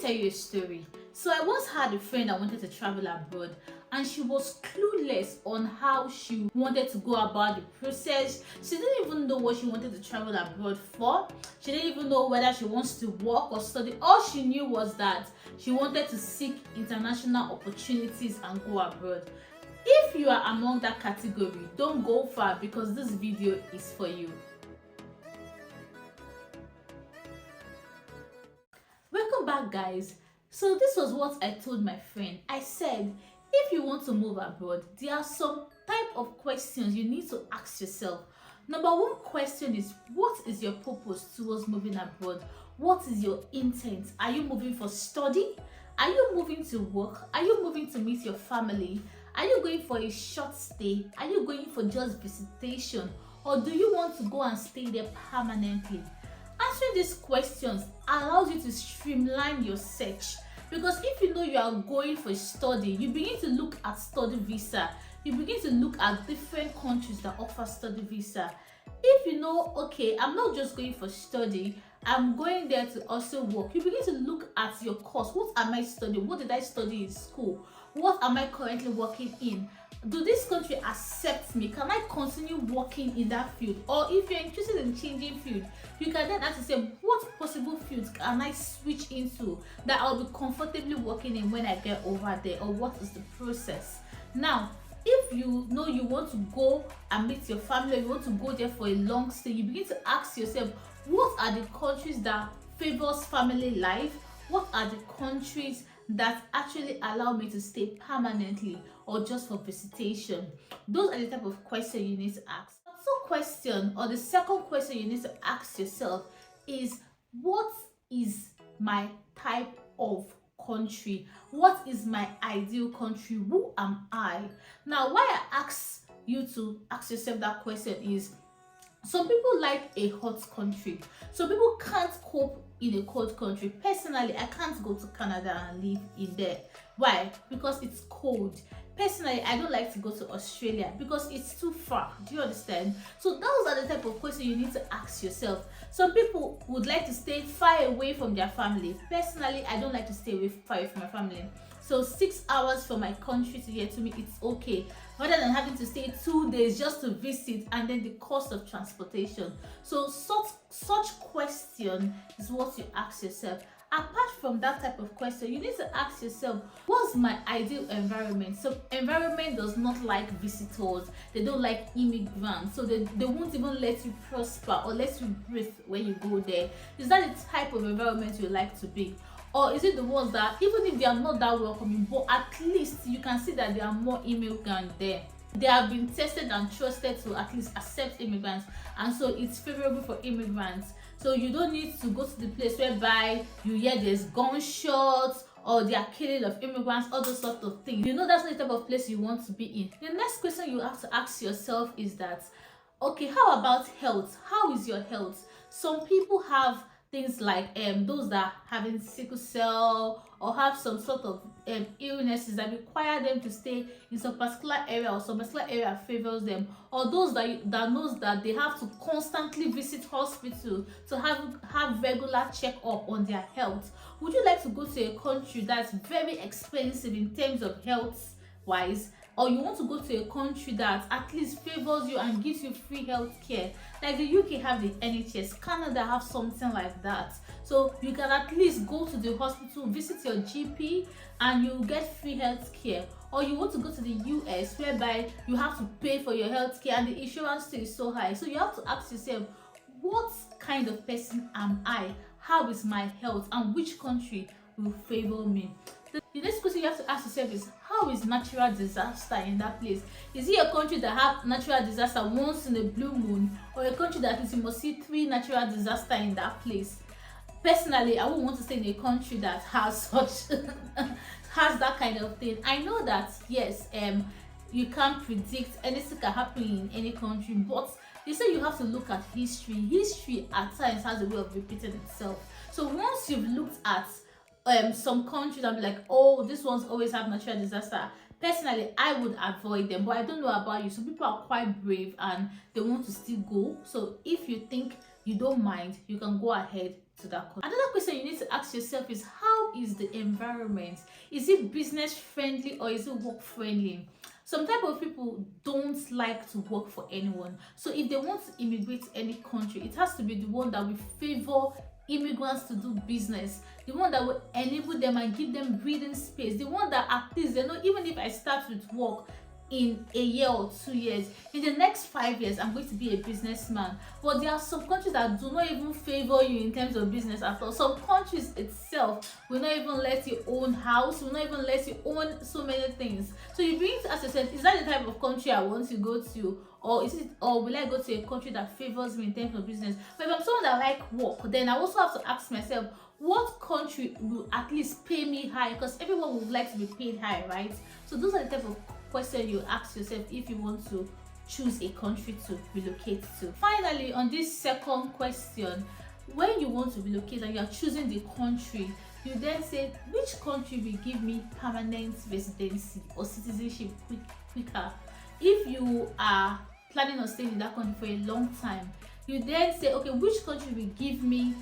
tell you a story. So I once had a friend that wanted to travel abroad, and she was clueless on how she wanted to go about the process. She didn't even know what she wanted to travel abroad for. She didn't even know whether she wants to work or study. All she knew was that she wanted to seek international opportunities and go abroad. If you are among that category, don't go far because this video is for you. Welcome back, guys. So this was what I told my friend. I said, if you want to move abroad, there are some type of questions you need to ask yourself. Number one question is, what is your purpose towards moving abroad? What is your intent? Are you moving for study? Are you moving to work? Are you moving to meet your family? Are you going for a short stay? Are you going for just visitation? Or do you want to go and stay there permanently? Answering these questions allows you to streamline your search, because if you know you are going for study, you begin to look at study visa. You begin to look at different countries that offer study visa. If you know, okay, I'm not just going for study, I'm going there to also work, you begin to look at your course. What am I studying? What did I study in school? What am I currently working in? Do this country accept me? Can I continue working in that field? Or if you're interested in changing field, you can then ask yourself, what possible fields can I switch into that I'll be comfortably working in when I get over there? Or what is the process? Now, if you know you want to go and meet your family, or you want to go there for a long stay, you begin to ask yourself, what are the countries that favors family life? What are the countries that actually allow me to stay permanently or just for visitation? Those are the type of questions you need to ask. The second question you need to ask yourself is, what is my type of country? What is my ideal country? Who am I? Now, why I ask you to ask yourself that question is, some people like a hot country. Some people can't cope in a cold country. Personally, I can't go to Canada and live in there. Why? Because it's cold. Personally, I don't like to go to Australia because it's too far. Do you understand? So those are the type of questions you need to ask yourself. Some people would like to stay far away from their family. Personally, I don't like to stay far away from my family. So 6 hours from my country to here, to me, it's okay, rather than having to stay 2 days just to visit and then the cost of transportation. So such question is what you ask yourself. Apart from that type of question, you need to ask yourself, what's my ideal environment? So environment does not like visitors. They don't like immigrants. So they won't even let you prosper or let you breathe when you go there. Is that the type of environment you like to be? Or is it the ones that, even if they are not that welcoming, but at least you can see that there are more immigrants there? They have been tested and trusted to at least accept immigrants, and so it's favorable for immigrants. So you don't need to go to the place whereby you hear there's gunshots or they are killing of immigrants, all those sorts of things. You know that's not the type of place you want to be in. The next question you have to ask yourself is that, okay, how about health? How is your health? Some people have things like those that are having sickle cell or have some sort of illnesses that require them to stay in some particular area, or some particular area favors them, or those that knows that they have to constantly visit hospital to have regular check-up on their health. Would you like to go to a country that's very expensive in terms of health wise, or you want to go to a country that at least favors you and gives you free health care? Like the UK have the NHS, Canada have something like that. So you can at least go to the hospital, visit your GP, and you get free health care. Or you want to go to the US, whereby you have to pay for your health care and the insurance fee is so high. So you have to ask yourself, what kind of person am I? How is my health? And which country will favor me? The next question you have to ask yourself is, how is natural disaster in that place? Is it a country that have natural disaster once in a blue moon, or a country that is you must see 3 natural disaster in that place? Personally, I wouldn't want to stay in a country that has such has that kind of thing. I know that yes, you can't predict anything can happen in any country, but they say you have to look at history. History at times has a way of repeating itself. So once you've looked at some countries and be like, oh, this ones always have natural disaster, personally I would avoid them. But I don't know about you. Some people are quite brave and they want to still go. So if you think you don't mind, you can go ahead, to that country. Another question you need to ask yourself is, how is the environment? Is it business friendly or is it work friendly? Some type of people don't like to work for anyone. So if they want to immigrate to any country, it has to be the one that will favor immigrants to do business, the one that will enable them and give them breathing space, the one that at least they know, even if I start with work in a year or 2 years, in the next 5 years I'm going to be a businessman. But there are some countries that do not even favor you in terms of business at all. Some countries itself will not even let you own house, will not even let you own so many things. So you begin to ask yourself, is that the type of country I want to go to, or is it, or will I go to a country that favors me in terms of business? But if I'm someone that like work, then I also have to ask myself, what country will at least pay me high? Because everyone would like to be paid high, right? So those are the type of question you ask yourself if you want to choose a country to relocate to. Finally, on this second question, when you want to relocate and you are choosing the country, you then say, which country will give me permanent residency or citizenship quicker? If you are planning on staying in that country for a long time, you then say, okay, which country will give me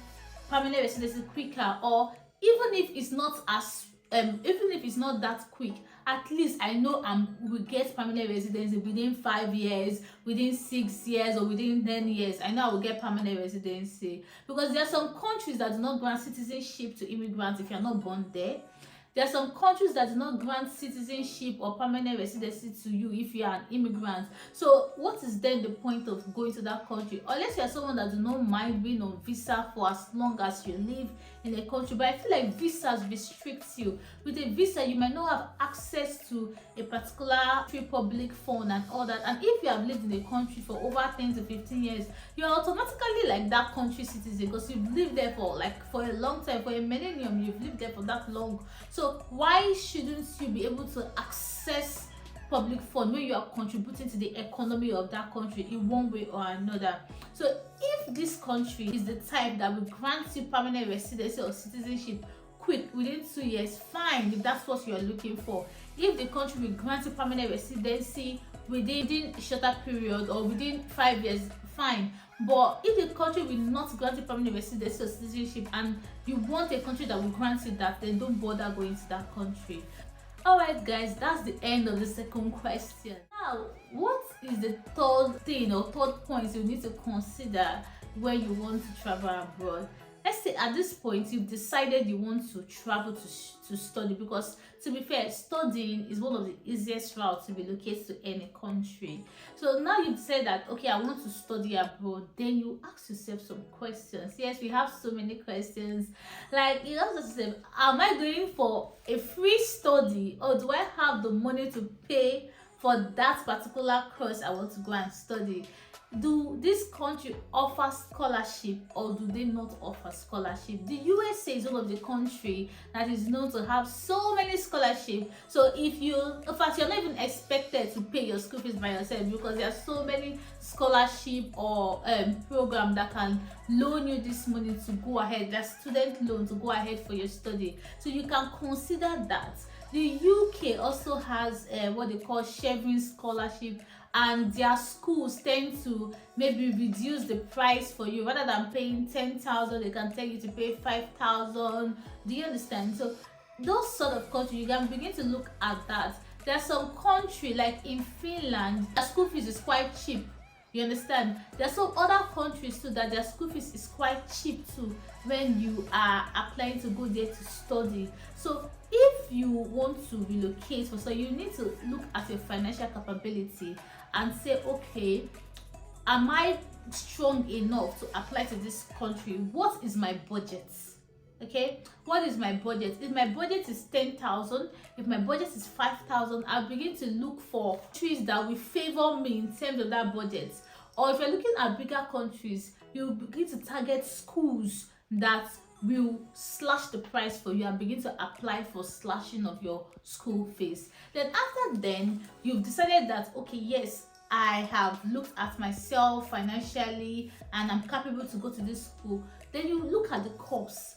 permanent residency quicker? Or even if it's not as even if it's not that quick, at least I know I will get permanent residency within 5 years, within 6 years, or within 10 years. I know I will get permanent residency, because there are some countries that do not grant citizenship to immigrants if you are not born there. There are some countries that do not grant citizenship or permanent residency to you if you are an immigrant. So what is then the point of going to that country? Unless you are someone that do not mind being on visa for as long as you live in a country. But I feel like visas restrict you. With a visa, you might not have access to a particular public phone and all that. And if you have lived in a country for over 10 to 15 years, you are automatically like that country citizen, because you've lived there for a long time, for a millennium. You've lived there for that long. So why shouldn't you be able to access public fund when you are contributing to the economy of that country in one way or another? So if this country is the type that will grant you permanent residency or citizenship quick within 2 years, fine, if that's what you are looking for. If the country will grant you permanent residency within a shorter period or within 5 years, fine. But if the country will not grant you permanent residency or citizenship and you want a country that will grant you that, then don't bother going to that country. Alright guys, that's the end of the second question. Now, what is the third thing or third point you need to consider when you want to travel abroad? Let's say at this point you've decided you want to travel to study, because to be fair, studying is one of the easiest routes to relocate to any country. So now you've said that, okay, I want to study abroad, then you ask yourself some questions. Yes, we have so many questions. Like, you ask yourself, am I going for a free study, or do I have the money to pay for that particular course I want to go and study? Do this country offer scholarship, or do they not offer scholarship? The USA is one of the country that is known to have so many scholarships. So in fact, you're not even expected to pay your school fees by yourself, because there are so many scholarship or program that can loan you this money to go ahead. There's student loan to go ahead for your study. So you can consider that. The UK also has what they call sharing scholarship, and their schools tend to maybe reduce the price for you. Rather than paying 10,000, they can tell you to pay 5,000. Do you understand? So those sort of countries, you can begin to look at that. There's some country like in Finland, their school fees is quite cheap. You understand? There are some other countries too that their school fees is quite cheap too when you are applying to go there to study. So if you want to relocate for study, you need to look at your financial capability and say, okay, am I strong enough to apply to this country? What is my budget? Okay, what is my budget? If my budget is 10,000, if my budget is 5,000, I'll begin to look for countries that will favor me in terms of that budget. Or if you're looking at bigger countries, you begin to target schools that will slash the price for you and begin to apply for slashing of your school fees. Then after then, you've decided that, okay, yes, I have looked at myself financially and I'm capable to go to this school. Then you look at the course.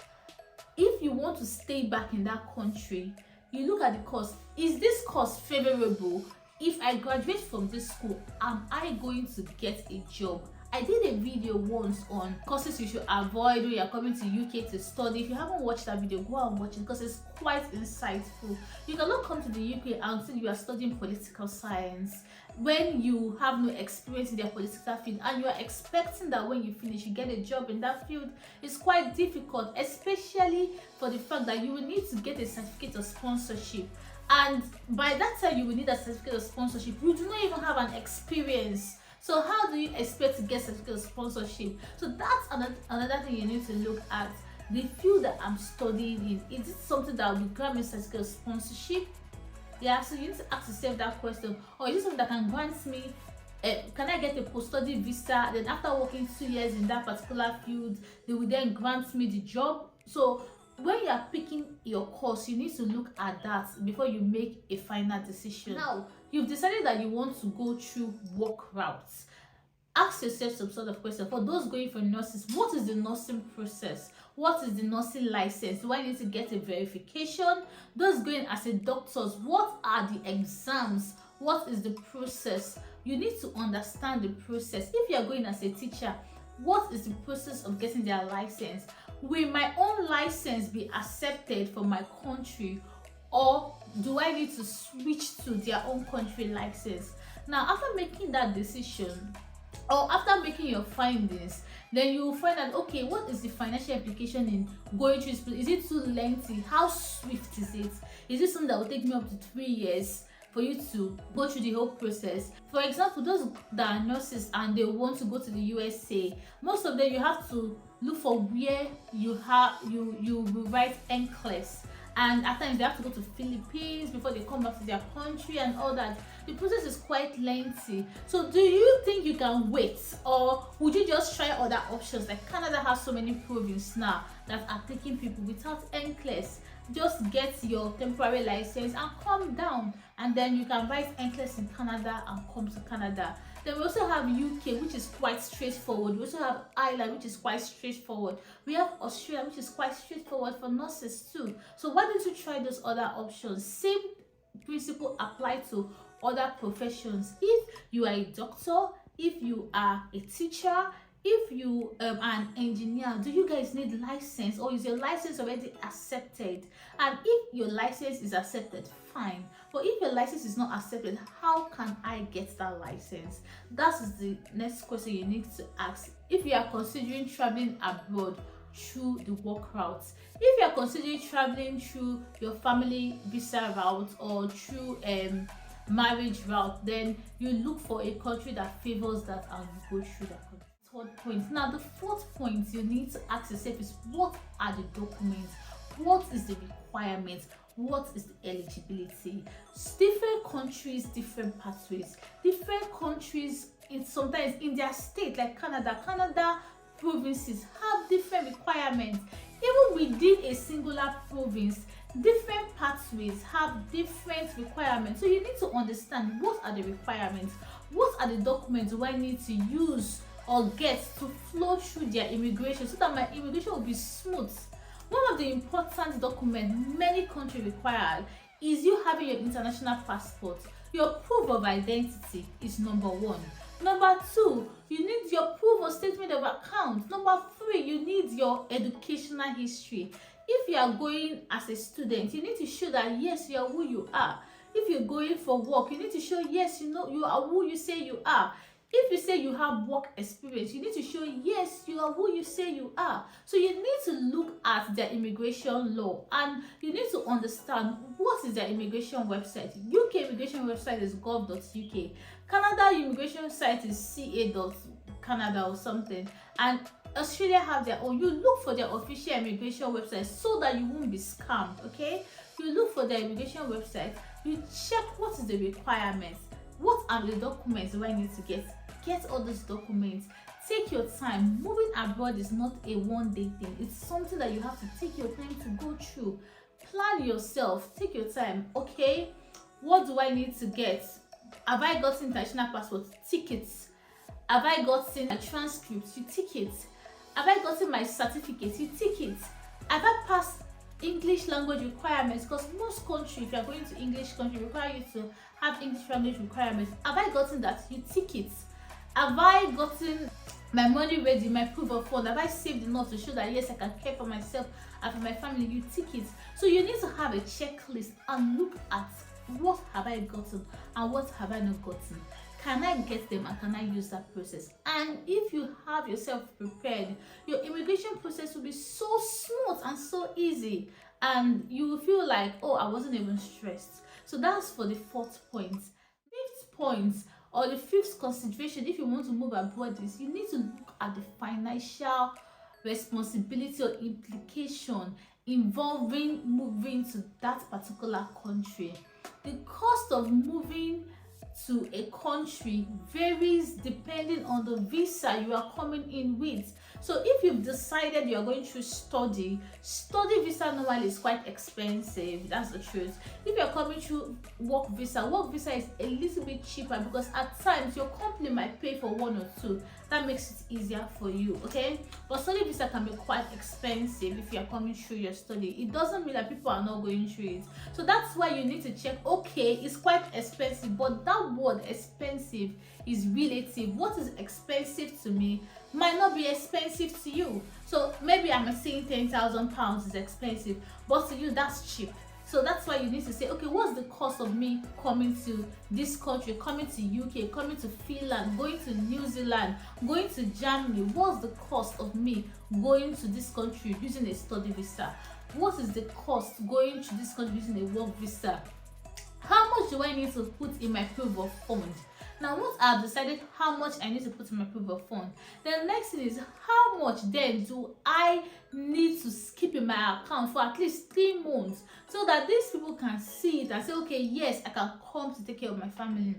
If you want to stay back in that country, you look at the course. Is this course favorable? If I graduate from this school, am I going to get a job? I did a video once on courses you should avoid when you're coming to UK to study. If you haven't watched that video, go and watch it because it's quite insightful. You cannot come to the UK and say you are studying political science when you have no experience in their political field, and you are expecting that when you finish you get a job in that field. It's quite difficult, especially for the fact that you will need to get a certificate of sponsorship, and by that time you will need a certificate of sponsorship. You do not even have an experience, so how do you expect to get certificate of sponsorship? So that's another thing you need to look at. The field that I'm studying in, is it something that will grant me certificate of sponsorship? Yeah, so you need to ask yourself that question. Or is it something that can grant me, can I get a post-study visa, then after working 2 years in that particular field they will then grant me the job? So when you are picking your course, you need to look at that before you make a final decision. Now you've decided that you want to go through work routes. Ask yourself some sort of question. For those going for nurses, what is the nursing process? What is the nursing license? Do I need to get a verification? Those going as a doctors, what are the exams? What is the process? You need to understand the process. If you are going as a teacher, what is the process of getting their license? Will my own license be accepted for my country, or do I need to switch to their own country license? Now, after making that decision, or after making your findings, then you will find out, okay, what is the financial implication in going through this? Is it too lengthy? How swift is it? Is it something that will take me up to 3 years for you to go through the whole process? For example, those that are nurses and they want to go to the USA, most of them you have to look for where you will write NCLEX, and at times they have to go to Philippines before they come back to their country and all that. The process is quite lengthy. So do you think you can wait, or would you just try other options? Like Canada has so many provinces now that are taking people without NCLEX. Just get your temporary license and come down, and then you can write NCLEX in Canada and come to Canada. Then we also have UK, which is quite straightforward. We also have Ireland, which is quite straightforward. We have Australia, which is quite straightforward for nurses too. So why don't you try those other options? Same principle apply to other professions. If you are a doctor, if you are a teacher, if you are an engineer, do you guys need license, or is your license already accepted? And if your license is accepted, fine. But if your license is not accepted, how can I get that license? That is the next question you need to ask. If you are considering traveling abroad through the work route, if you are considering traveling through your family visa route or through marriage route, then you look for a country that favors that and you go through that country. Third point. Now the fourth point you need to ask yourself is, what are the documents? What is the requirement? What is the eligibility? Different countries, different pathways. Different countries, sometimes in their state, like Canada provinces have different requirements. Even within a singular province, different pathways have different requirements. So you need to understand, what are the requirements? What are the documents do I need to use or get to flow through their immigration so that my immigration will be smooth? One of the important documents many countries require is you having your international passport. Your proof of identity is number one. Number two, you need your proof of statement of account. Number three, you need your educational history. If you are going as a student, you need to show that yes, you are who you are. If you're going for work, you need to show yes, you know you are who you say you are. If you say you have work experience, you need to show yes, you are who you say you are. So you need to look at their immigration law, and you need to understand what is their immigration website. UK immigration website is gov.uk. Canada immigration site is ca.canada or something, and Australia have their own. You look for their official immigration website so that you won't be scammed. Okay, you look for their immigration website, you check what is the requirements. What are the documents do I need to get? Get all those documents. Take your time. Moving abroad is not a one-day thing. It's something that you have to take your time to go through. Plan yourself. Take your time. Okay, what do I need to get? Have I gotten international passport? Tickets. Have I gotten a transcript? You tick it. Have I gotten my certificate? You tick it. Have I passed English language requirements? Because most countries, if you are going to English country, require you to have English language requirements. Have I gotten that? You tick it. Have I gotten my money ready, my proof of fund, have I saved enough to show that yes, I can care for myself and for my family? You tick it. So you need to have a checklist and look at what have I gotten and what have I not gotten. Can I get them and can I use that process? And if you have yourself prepared, your immigration process will be so smooth and so easy, and you will feel like, oh, I wasn't even stressed. So that's for the fourth point. Fifth point, or the fifth consideration if you want to move abroad, is you need to look at the financial responsibility or implication involving moving to that particular country. The cost of moving to a country varies depending on the visa you are coming in with. So if you've decided you are going through study visa normally is quite expensive. That's the truth. If you're coming through work visa is a little bit cheaper, because at times your company might pay for one or two. That makes it easier for you, okay? But study visa can be quite expensive if you're coming through your study. It doesn't mean that people are not going through it. So that's why you need to check, okay, it's quite expensive, but that word expensive is relative. What is expensive to me might not be expensive to you. So maybe I'm saying £10,000 is expensive, but to you that's cheap. So that's why you need to say, okay, what's the cost of me coming to this country, coming to UK, coming to Finland, going to New Zealand, going to Germany? What's the cost of me going to this country using a study visa? What is the cost going to this country using a work visa? How much do I need to put in my proof of fund? Now, once I've decided how much I need to put in my proof of fund, the next thing is, how much then do I need to keep in my account for at least 3 months, so that these people can see it and say, okay, yes, I can come to take care of my family.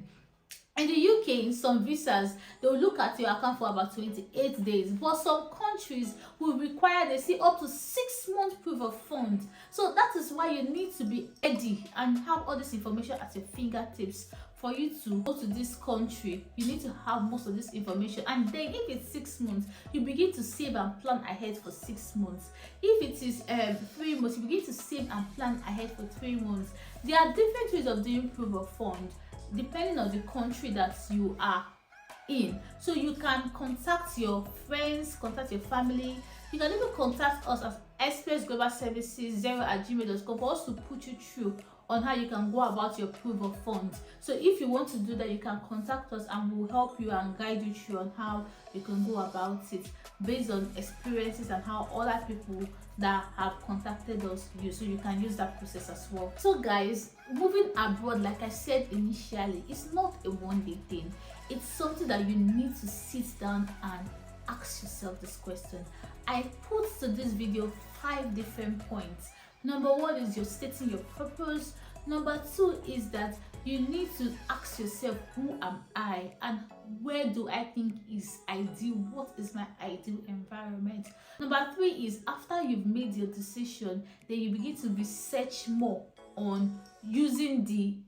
In the UK, in some visas, they will look at your account for about 28 days. But some countries will require, they see, up to 6 months proof of funds. So that is why you need to be ready and have all this information at your fingertips. For you to go to this country, you need to have most of this information. And then if it's 6 months, you begin to save and plan ahead for 6 months. If it is 3 months, you begin to save and plan ahead for 3 months. There are different ways of doing proof of fund depending on the country that you are in. So you can contact your friends, contact your family. You can even contact us as Express Global Services 0@gmail.com for us to put you through on how you can go about your proof of funds. So if you want to do that, you can contact us and we'll help you and guide you through on how you can go about it based on experiences and how other people that have contacted us use. So you can use that process as well. So guys, moving abroad, like I said initially, it's not a one-day thing. It's something that you need to sit down and ask yourself this question. I put to this video 5 different points. Number 1 is you're stating your purpose. Number 2 is that you need to ask yourself, who am I and where do I think is ideal? What is my ideal environment? Number 3 is, after you've made your decision, then you begin to research more on using the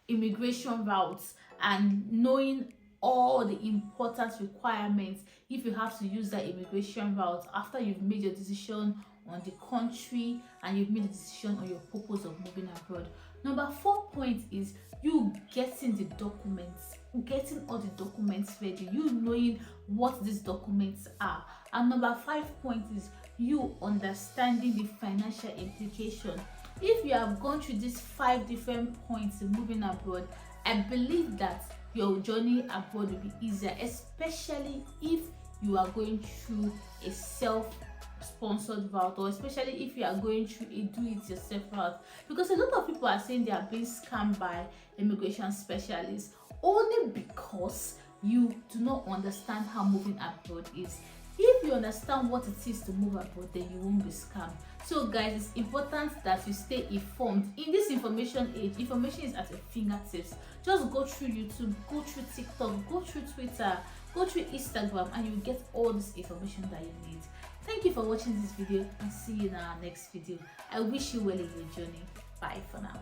immigration routes and knowing all the important requirements if you have to use that immigration route after you've made your decision on the country and you've made a decision on your purpose of moving abroad. Number 4 point is you getting the documents, getting all the documents ready, you knowing what these documents are. And number 5 point is you understanding the financial implication. If you have gone through these 5 different points in moving abroad, I believe that your journey abroad will be easier, especially if you are going through a self-sponsored route, or especially if you are going through a do-it-yourself route, because a lot of people are saying they are being scammed by immigration specialists only because you do not understand how moving abroad is. If you understand what it is to move abroad, then you won't be scammed. So guys, it's important that you stay informed. In this information age, information is at your fingertips. Just go through YouTube, go through TikTok, go through Twitter, go through Instagram, and you get all this information that you need. Thank you for watching this video and see you in our next video. I wish you well in your journey. Bye for now.